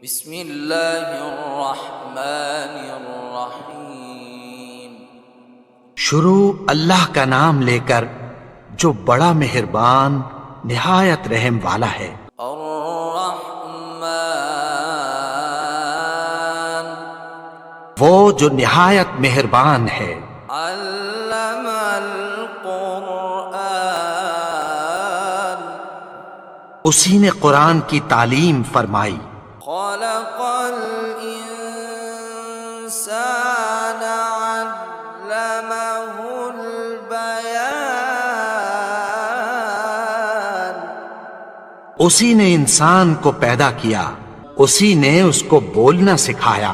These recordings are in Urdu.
بسم اللہ الرحمن الرحیم۔ شروع اللہ کا نام لے کر جو بڑا مہربان نہایت رحم والا ہے۔ الرحمن وہ جو نہایت مہربان ہے۔ علم القرآن اسی نے قرآن کی تعلیم فرمائی۔ خلق الانسان علمہ البیان اسی نے انسان کو پیدا کیا، اسی نے اس کو بولنا سکھایا۔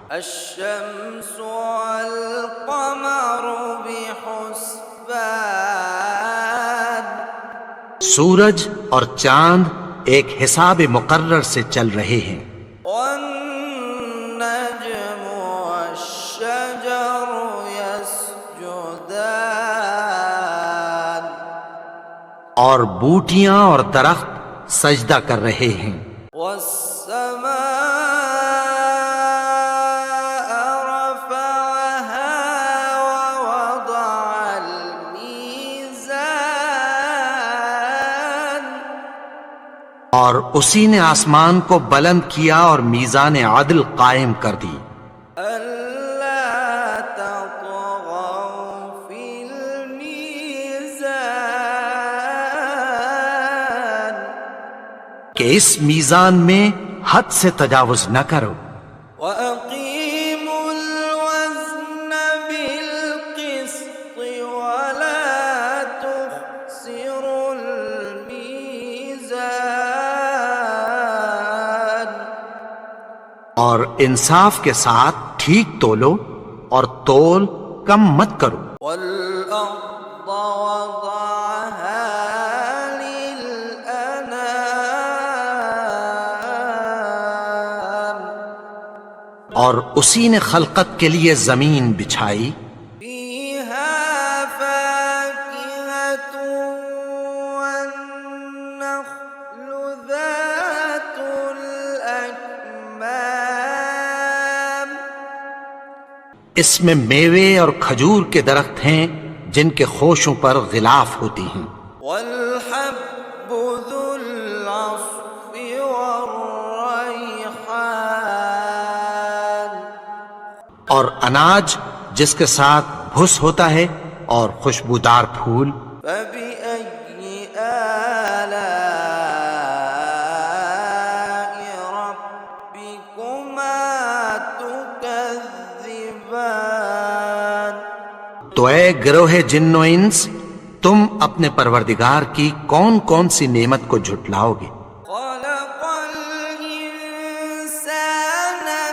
الشمس والقمر بحسبان سورج اور چاند ایک حساب مقرر سے چل رہے ہیں۔ والنجم والشجر يسجدان اور بوٹیاں اور درخت سجدہ کر رہے ہیں۔ والسماء رفعها ووضع الميزان اور اسی نے آسمان کو بلند کیا اور میزان عدل قائم کر دی۔ ألا تطغوا في الميزان کہ اس میزان میں حد سے تجاوز نہ کرو۔ وأقيموا الوزن بالقسط ولا تخسروا الميزان اور انصاف کے ساتھ ٹھیک تولو اور تول کم مت کرو۔ والأرض وضعها للأنام اور اسی نے خلقت کے لیے زمین بچھائی، فيها فاكهة والنخل ذات الأكمام اس میں میوے اور کھجور کے درخت ہیں جن کے خوشوں پر غلاف ہوتی ہیں، والحب ذو العصف والريحان اور اناج جس کے ساتھ بھس ہوتا ہے اور خوشبودار پھول۔ فبأي آلاء ربكما تكذبان تو اے گروہ جن و انس، تم اپنے پروردگار کی کون کون سی نعمت کو جھٹلاؤ گے؟ خلق الإنسان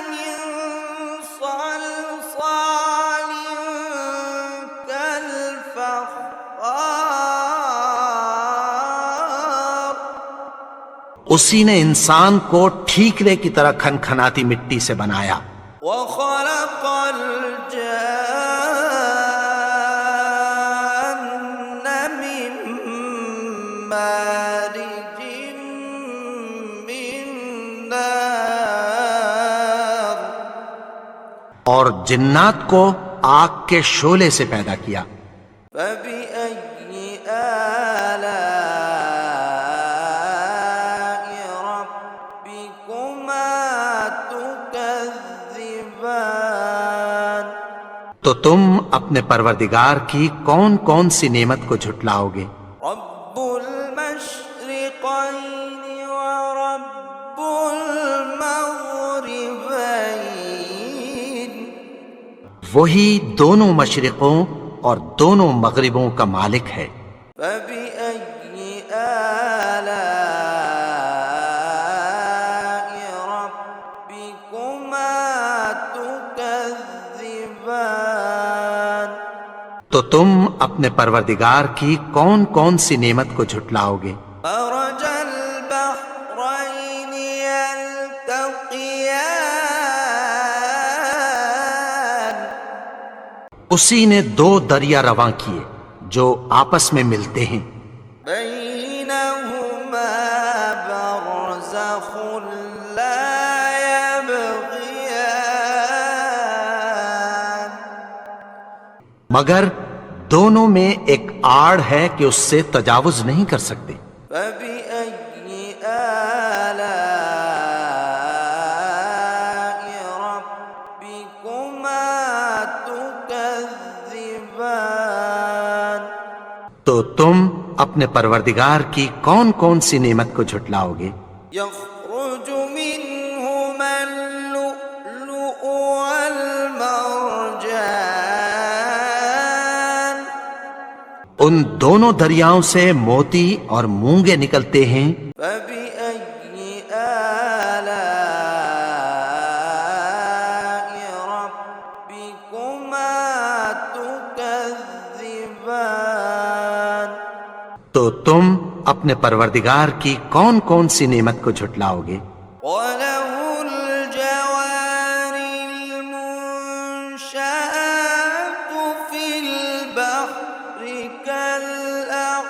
من صلصال كالفخار اسی نے انسان کو ٹھیکرے کی طرح کھنکھناتی مٹی سے بنایا۔ وخلق الجان من مارج من نار اور جنات کو آگ کے شعلے سے پیدا کیا۔ فبأي آلاء ربكما تكذبان تو تم اپنے پروردگار کی کون کون سی نعمت کو جھٹلاؤ گے؟ رب المشرقين ورب المغربين وہی دونوں مشرقوں اور دونوں مغربوں کا مالک ہے۔ فبأي آلاء ربكما تكذبان تو تم اپنے پروردگار کی کون کون سی نعمت کو جھٹلاؤ گے؟ مرج البحرين يلتقيان اسی نے دو دریا رواں کیے جو آپس میں ملتے ہیں، بينهما برزخ لا مگر دونوں میں ایک آڑ ہے کہ اس سے تجاوز نہیں کر سکتے۔ فبأي آلاء ربكما تكذبان؟ تو تم اپنے پروردگار کی کون کون سی نعمت کو جھٹلاؤ گے؟ يخرج منهما اللؤلؤ والمرجان ان دونوں دریاؤں سے موتی اور مونگے نکلتے ہیں۔ فبأي آلاء ربكما تكذبان؟ تو تم اپنے پروردگار کی کون کون سی نعمت کو جھٹلاؤ گے؟ وله الجوار المنشآت في البحر كالأعلام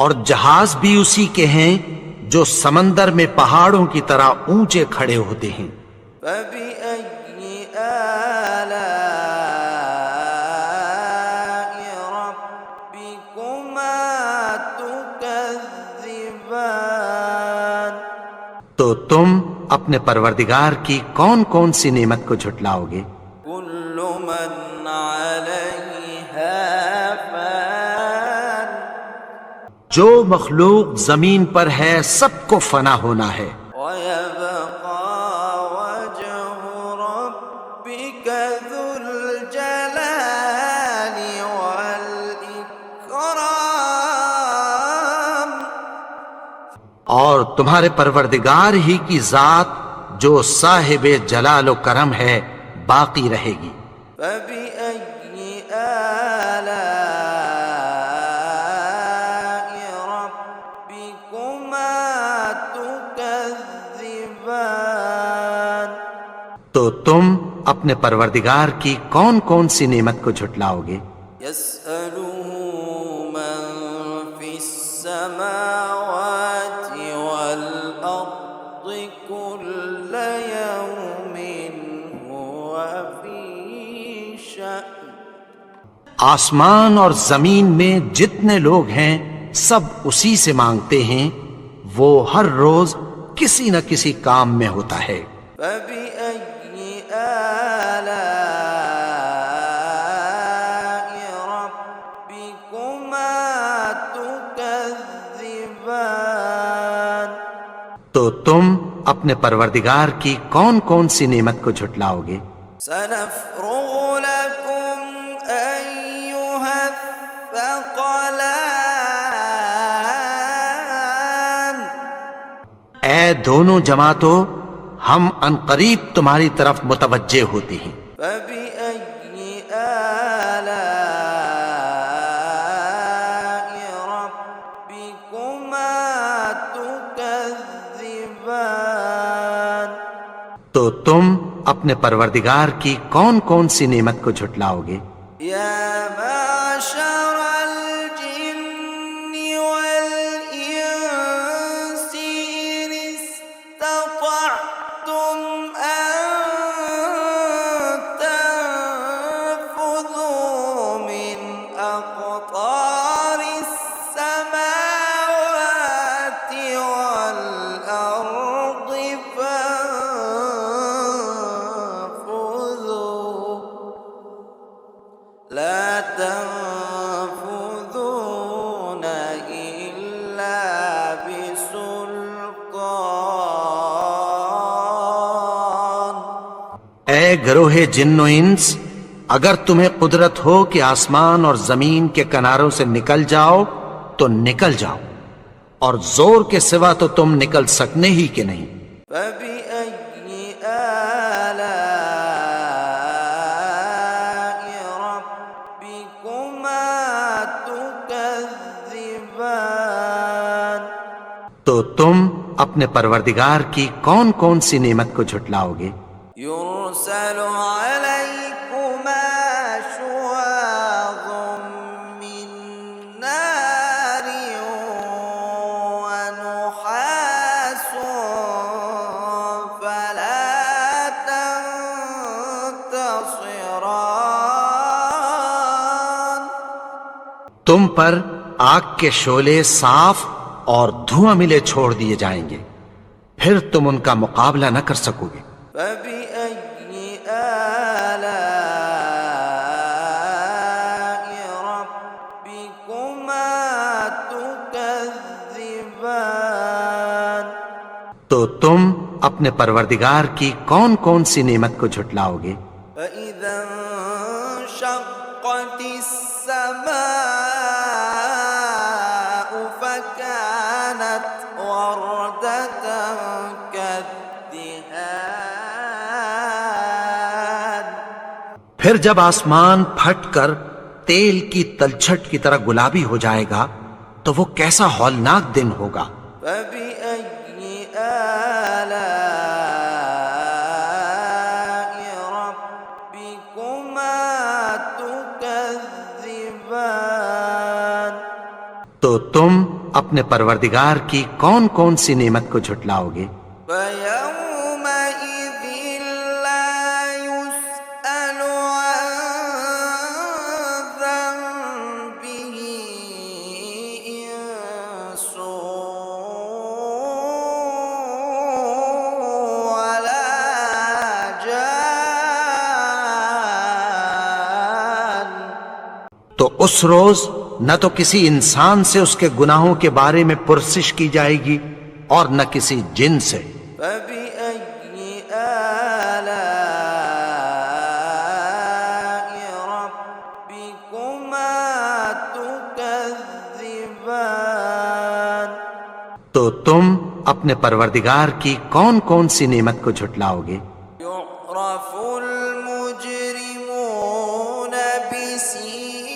اور جہاز بھی اسی کے ہیں جو سمندر میں پہاڑوں کی طرح اونچے کھڑے ہوتے ہیں۔ فبأي آلاء ربكما تكذبان؟ تو تم اپنے پروردگار کی کون کون سی نعمت کو جھٹلاؤ گے؟ كل من عليها فان جو مخلوق زمین پر ہے سب کو فنا ہونا ہے، ويبقى وجه ربك ذو الجلال والإكرام؟ اور تمہارے پروردگار ہی کی ذات جو صاحب جلال و کرم ہے باقی رہے گی۔ فبأي آلاء ربكما تكذبان؟ تو تم اپنے پروردگار کی کون کون سی نعمت کو جھٹلاؤ گے؟ يسأله من في السماوات والأرض كل يوم هو في شأن آسمان اور زمین میں جتنے لوگ ہیں سب اسی سے مانگتے ہیں، وہ ہر روز کسی نہ کسی کام میں ہوتا ہے۔ فبأي آلاء ربكما تكذبان؟ تو تم اپنے پروردگار کی کون کون سی نعمت کو جھٹلاؤ گے؟ سنفرغ لكم أيها الثقلان؟ اے دونوں جماعتوں، ہم عنقریب تمہاری طرف متوجہ ہوتے ہیں۔ فبأي آلاء ربكما تكذبان؟ تو تم اپنے پروردگار کی کون کون سی نعمت کو جھٹلاؤ گے؟ يا معشر الجن والإنس إن استطعتم أن تنفذوا من أقطار السماوات والأرض فانفذوا لا تنفذون إلا بسلطان؟ اے گروہ جن و انس، اگر تمہیں قدرت ہو کہ آسمان اور زمین کے کناروں سے نکل جاؤ تو نکل جاؤ، اور زور کے سوا تو تم نکل سکنے ہی کہ نہیں۔ فبأي آلاء ربكما تكذبان؟ تو تم اپنے پروردگار کی کون کون سی نعمت کو جھٹلاؤ گے؟ يرسل عليكما شواظ من نار ونحاس فلا تنتصران؟ تم پر آگ کے شعلے صاف اور دھواں ملے چھوڑ دیے جائیں گے، پھر تم ان کا مقابلہ نہ کر سکو گے۔ فبأي آلاء ربكما تكذبان؟ تو تم اپنے پروردگار کی کون کون سی نعمت کو جھٹلاؤ گے؟ فإذا انشقت السماء فكانت وردة كالدهان۔ پھر جب آسمان پھٹ کر تیل کی تلچھٹ کی طرح گلابی ہو جائے گا تو وہ کیسا ہولناک دن ہوگا۔ فبأي آلاء ربكما تكذبان؟ تو تم اپنے پروردگار کی کون کون سی نعمت کو جھٹلاؤ گے؟ فيومئذ لا يسأل عن ذنبه إنس ولا جان۔ تو اس روز نہ تو کسی انسان سے اس کے گناہوں کے بارے میں پرسش کی جائے گی اور نہ کسی جن سے۔ فبأي آلاء ربكما تكذبان؟ تو تم اپنے پروردگار کی کون کون سی نعمت کو جھٹلاؤ گے؟ يعرف المجرمون بسيماهم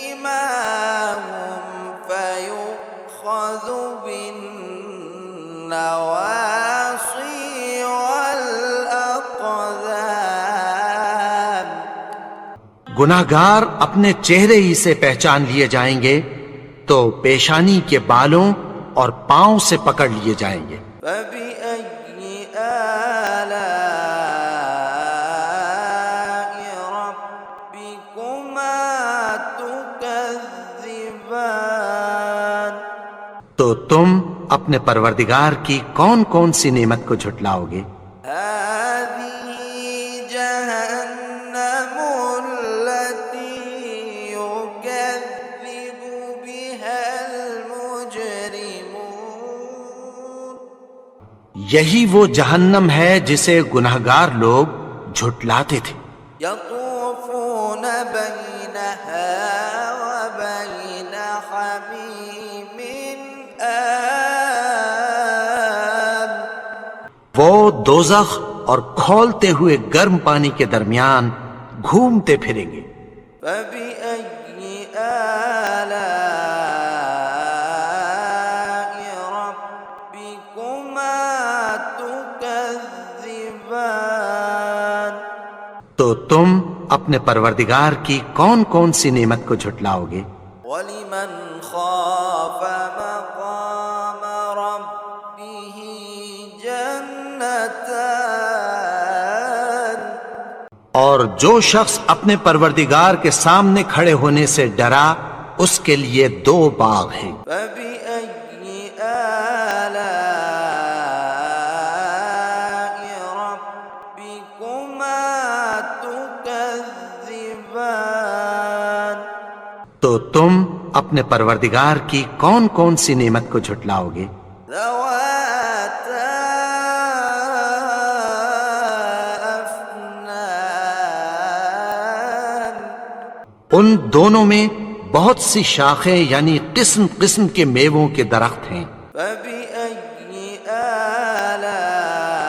فيؤخذ بالنواصي والأقدام۔ گناہگار اپنے چہرے ہی سے پہچان لیے جائیں گے تو پیشانی کے بالوں اور پاؤں سے پکڑ لیے جائیں گے۔ فبأي آلاء ربكما تكذبان؟ تو تم اپنے پروردگار کی کون کون سی نعمت کو جھٹلاؤ گے؟ هذه جهنم التي يكذب بها المجرمون۔ یہی وہ جہنم ہے جسے گناہگار لوگ جھٹلاتے تھے۔ يطوفون بينها وبين حميم آن۔ وہ دوزخ اور کھولتے ہوئے گرم پانی کے درمیان گھومتے پھریں گے۔ فبأي آلاء ربكما تكذبان؟ تو تم اپنے پروردگار کی کون کون سی نعمت کو جھٹلاؤ گے؟ ولمن خاف مقام ربه جنتان۔ اور جو شخص اپنے پروردگار کے سامنے کھڑے ہونے سے ڈرا اس کے لیے دو باغ ہیں۔ فبأي آلاء ربكما تكذبان؟ تو تم اپنے پروردگار کی کون کون سی نعمت کو جھٹلاؤ گے؟ ذواتا أفنان۔ ان دونوں میں بہت سی شاخیں یعنی قسم قسم کے میووں کے درخت ہیں۔ فبأي آلاء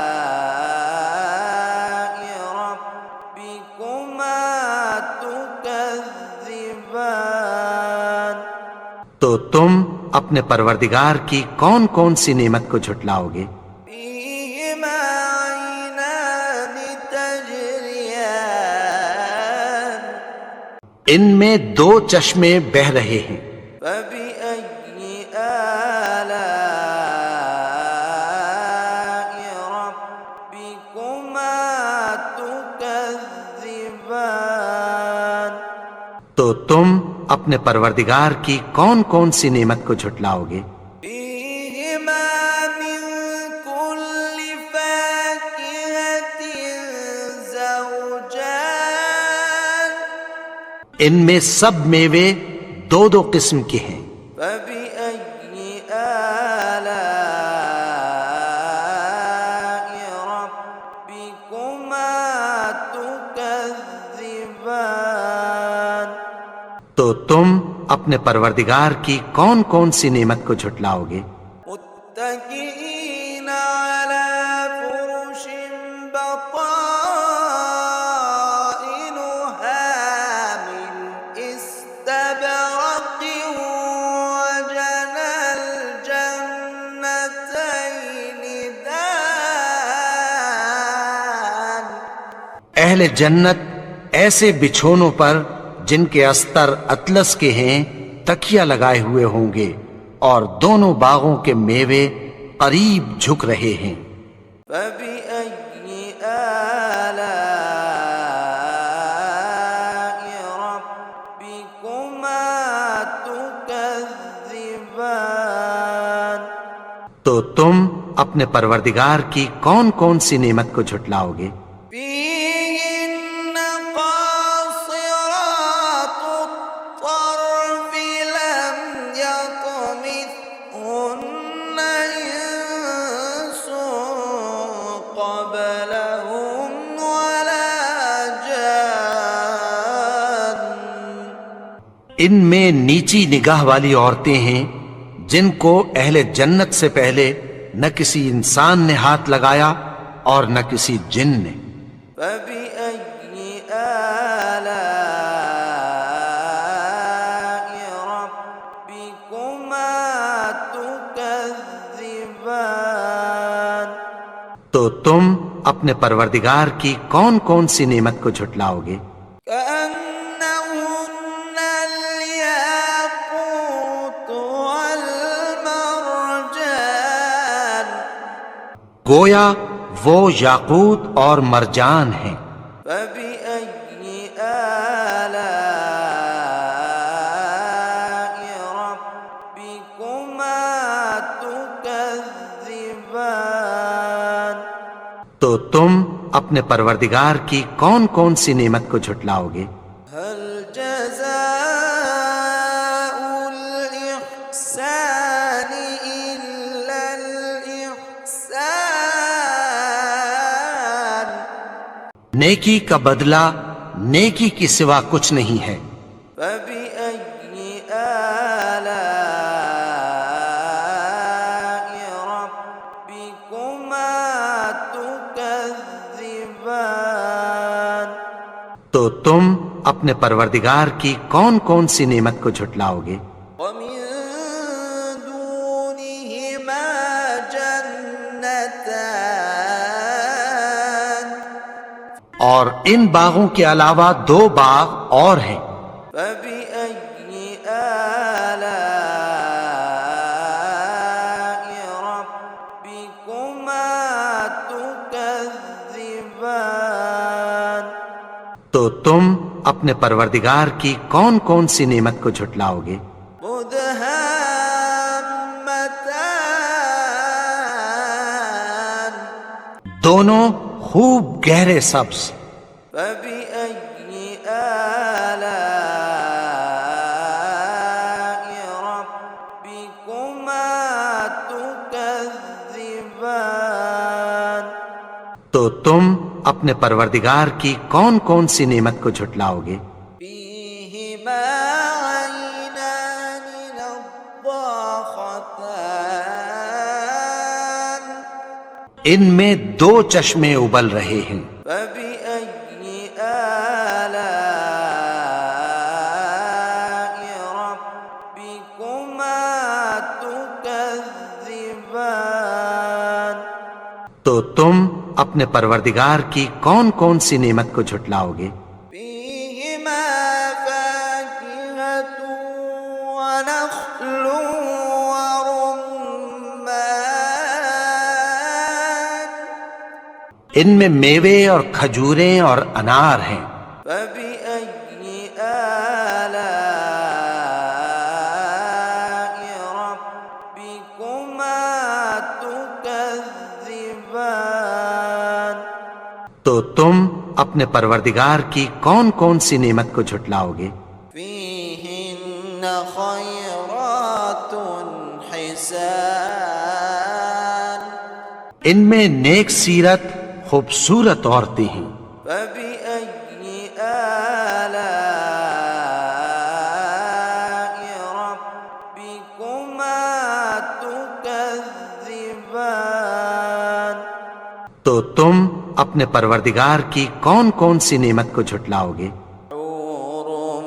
ربكما تكذبان؟ تو تم اپنے پروردگار کی کون کون سی نعمت کو جھٹلاؤ گے؟ فيهما عينان تجريان۔ ان میں دو چشمے بہہ رہے ہیں۔ فبأي آلاء ربكما تكذبان؟ تو تم اپنے پروردگار کی کون کون سی نعمت کو جھٹلاؤ گے؟ فيهما من كل فاكهة زوجان ان میں سب میوے دو دو قسم کے ہیں۔ فبأي آلاء ربكما تكذبان تو تم اپنے پروردگار کی کون کون سی نعمت کو جھٹلاؤ گے؟ متكئين على فرش بطائنها من استبرق وجنى الجنتين دان اہل جنت ایسے بچھونوں پر جن کے استر اطلس کے ہیں تکیہ لگائے ہوئے ہوں گے، اور دونوں باغوں کے میوے قریب جھک رہے ہیں۔ فبأي آلاء ربكما تكذبان تو تم اپنے پروردگار کی کون کون سی نعمت کو جھٹلاؤ گے؟ فيهن قاصرات الطرف لم يطمثهن إنس قبلهم ولا جان ان میں نیچی نگاہ والی عورتیں ہیں جن کو اہل جنت سے پہلے نہ کسی انسان نے ہاتھ لگایا اور نہ کسی جن نے۔ فبأي آلاء ربكما تكذبان تو تم اپنے پروردگار کی کون کون سی نعمت کو جھٹلاؤ گے؟ كأنهن الياقوت والمرجان گویا وہ یاقوت اور مرجان ہیں۔ فبأي آلاء ربكما تكذبان تو تم اپنے پروردگار کی کون کون سی نعمت کو جھٹلاؤ گے؟ هل جزاء الإحسان إلا الإحسان نیکی کا بدلہ نیکی کی سوا کچھ نہیں ہے۔ فبأي آلاء ربكما تكذبان تو تم اپنے پروردگار کی کون کون سی نعمت کو جھٹلاؤ گے؟ ومن دونهما جنتان اور ان باغوں کے علاوہ دو باغ اور ہیں۔ فبأي آلاء ربكما تكذبان تو تم اپنے پروردگار کی کون کون سی نعمت کو جھٹلاؤ گے؟ مدهامتان دونوں خوب گہرے سبز۔ فبأي آلاء ربكما تكذبان تو تم اپنے پروردگار کی کون کون سی نعمت کو جھٹلاؤ گے؟ فيهما عينان نضاختان ان میں دو چشمے ابل رہے ہیں۔ فبأي آلاء ربكما تكذبان تو تم اپنے پروردگار کی کون کون سی نعمت کو جھٹلاؤ گے؟ فيهما فاكهة ونخل ورمان ان میں میوے اور کھجوریں اور انار ہیں۔ فبأي آلاء تو تم اپنے پروردگار کی کون کون سی نعمت کو جھٹلاؤ گے؟ فيهن خيرات حسان ان میں نیک سیرت خوبصورت عورتیں ہیں۔ فبأي آلاء ربكما تكذبان تو تم اپنے پروردگار کی کون کون سی نعمت کو جھٹلاؤ گے؟ حور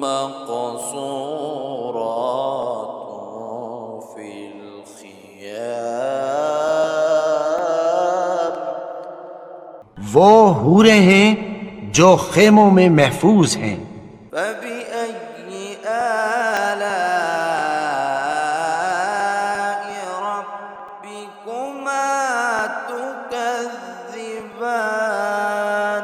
مقصورات في الخيام وہ حوریں ہیں جو خیموں میں محفوظ ہیں۔ فبأي آلاء ربكما تكذبان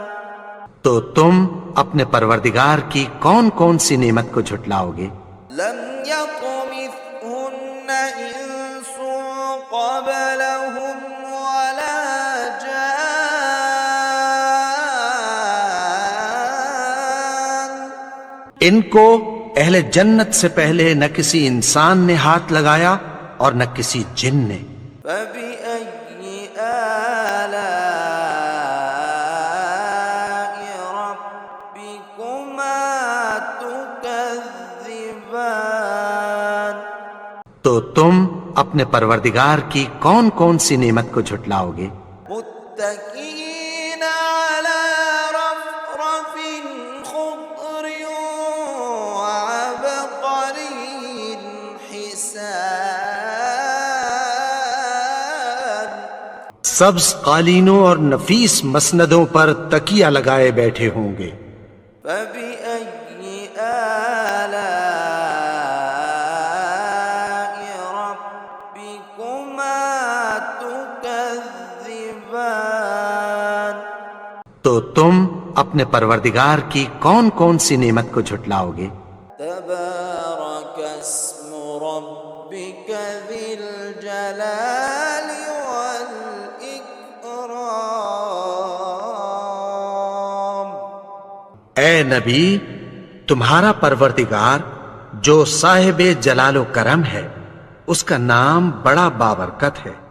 تو تم اپنے پروردگار کی کون کون سی نعمت کو جھٹلاؤ گے؟ لم يطمثهن إنس قبلهم ولا جان ان کو اہل جنت سے پہلے نہ کسی انسان نے ہاتھ لگایا اور نہ کسی جن نے۔ فبأي آلاء ربكما تكذبان تو تم اپنے پروردگار کی کون کون سی نعمت کو جھٹلاؤ گے؟ متكئين على رفرف خضر وعبقري حسان سبز قالینوں اور نفیس مسندوں پر تکیہ لگائے بیٹھے ہوں گے۔ فبأي آلاء ربكما تكذبان تو تم اپنے پروردگار کی کون کون سی نعمت کو جھٹلاؤ گے؟ تبارك اسم ربك ذي الجلال والإكرام اے نبی، تمہارا پروردگار جو صاحب جلال و کرم ہے، اس کا نام بڑا بابرکت ہے۔